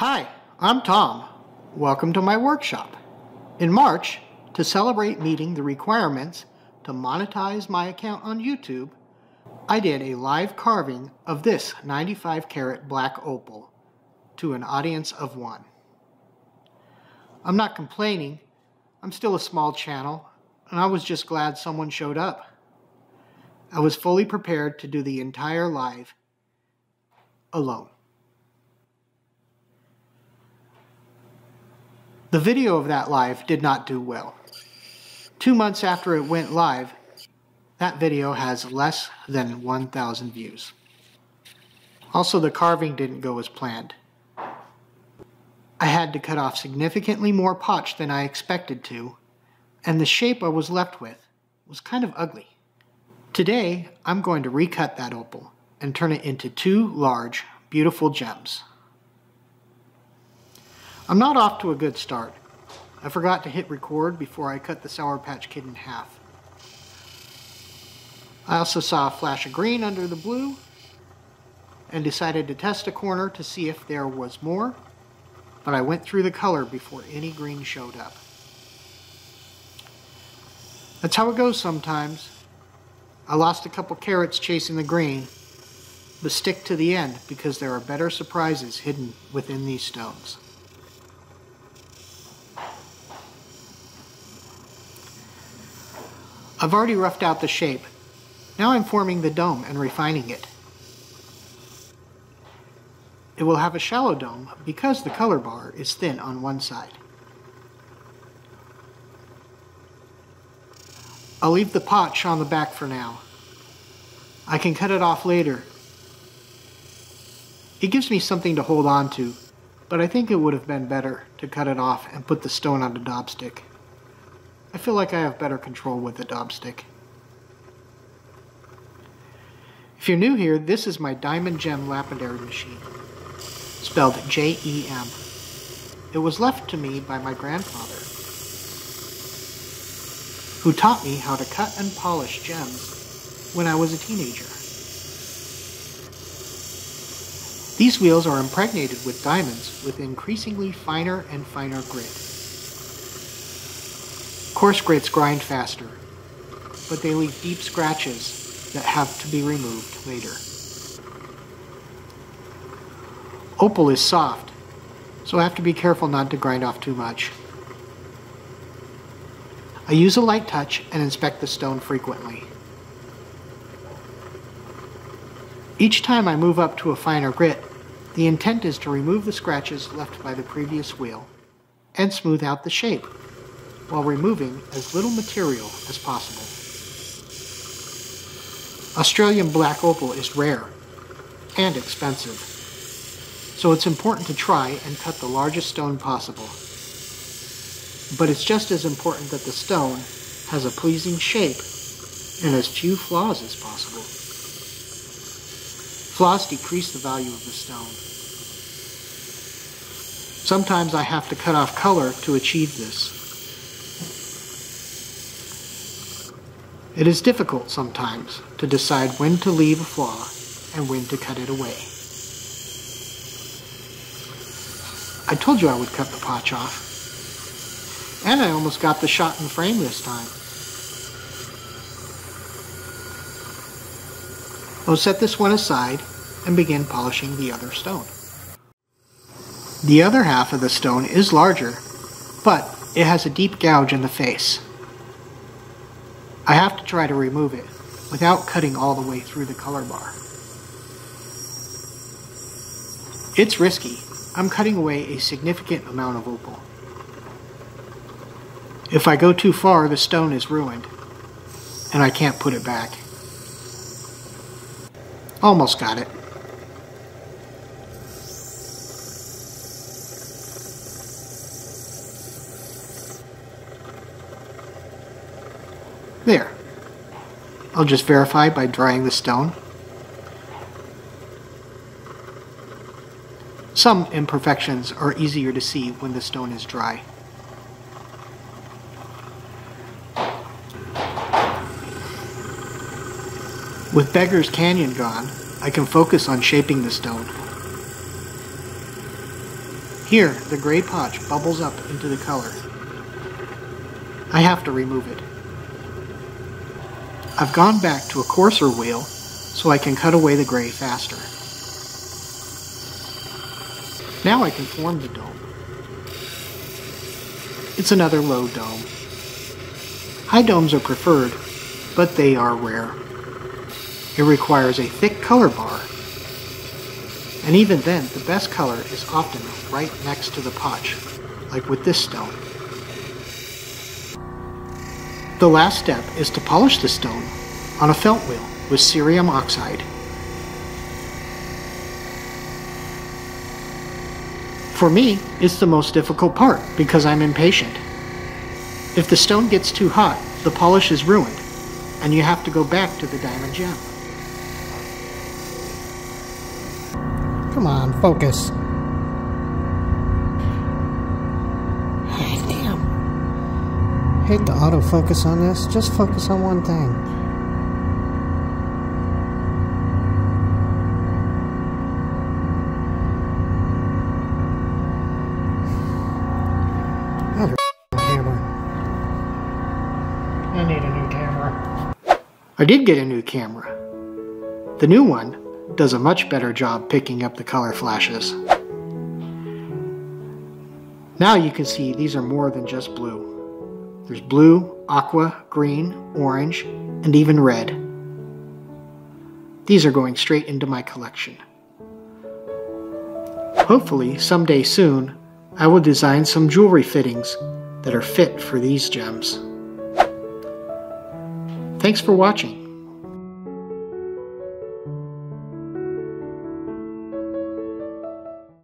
Hi, I'm Tom. Welcome to my workshop. In March, to celebrate meeting the requirements to monetize my account on YouTube, I did a live carving of this 95 karat black opal to an audience of one. I'm not complaining. I'm still a small channel, and I was just glad someone showed up. I was fully prepared to do the entire live alone. The video of that live did not do well. 2 months after it went live, that video has less than 1,000 views. Also, the carving didn't go as planned. I had to cut off significantly more potch than I expected to, and the shape I was left with was kind of ugly. Today, I'm going to recut that opal and turn it into 2 large, beautiful gems. I'm not off to a good start. I forgot to hit record before I cut the Sour Patch Kid in half. I also saw a flash of green under the blue and decided to test a corner to see if there was more, but I went through the color before any green showed up. That's how it goes sometimes. I lost a couple carats chasing the green, but stick to the end because there are better surprises hidden within these stones. I've already roughed out the shape. Now I'm forming the dome and refining it. It will have a shallow dome because the color bar is thin on one side. I'll leave the potch on the back for now. I can cut it off later. It gives me something to hold on to, but I think it would have been better to cut it off and put the stone on the daub stick. I feel like I have better control with the daub stick. If you're new here, this is my diamond gem lapidary machine, spelled J-E-M. It was left to me by my grandfather, who taught me how to cut and polish gems when I was a teenager. These wheels are impregnated with diamonds with increasingly finer and finer grit. Coarse grits grind faster, but they leave deep scratches that have to be removed later. Opal is soft, so I have to be careful not to grind off too much. I use a light touch and inspect the stone frequently. Each time I move up to a finer grit, the intent is to remove the scratches left by the previous wheel and smooth out the shape, while removing as little material as possible. Australian black opal is rare and expensive, so it's important to try and cut the largest stone possible. But it's just as important that the stone has a pleasing shape and as few flaws as possible. Flaws decrease the value of the stone. Sometimes I have to cut off color to achieve this. It is difficult sometimes to decide when to leave a flaw and when to cut it away. I told you I would cut the potch off, and I almost got the shot in frame this time. I'll set this one aside and begin polishing the other stone. The other half of the stone is larger, but it has a deep gouge in the face. I have to try to remove it without cutting all the way through the color bar. It's risky. I'm cutting away a significant amount of opal. If I go too far, the stone is ruined, and I can't put it back. Almost got it. There. I'll just verify by drying the stone. Some imperfections are easier to see when the stone is dry. With Beggar's Canyon gone, I can focus on shaping the stone. Here, the gray potch bubbles up into the color. I have to remove it. I've gone back to a coarser wheel so I can cut away the gray faster. Now I can form the dome. It's another low dome. High domes are preferred, but they are rare. It requires a thick color bar, and even then, the best color is often right next to the potch, like with this stone. The last step is to polish the stone on a felt wheel with cerium oxide. For me, it's the most difficult part because I'm impatient. If the stone gets too hot, the polish is ruined, and you have to go back to the diamond gem. Come on, focus. Damn. Hate the autofocus on this. Just focus on one thing. Another camera. I need a new camera. I did get a new camera. The new one does a much better job picking up the color flashes. Now you can see these are more than just blue. There's blue, aqua, green, orange, and even red. These are going straight into my collection. Hopefully, someday soon, I will design some jewelry fittings that are fit for these gems. Thanks for watching.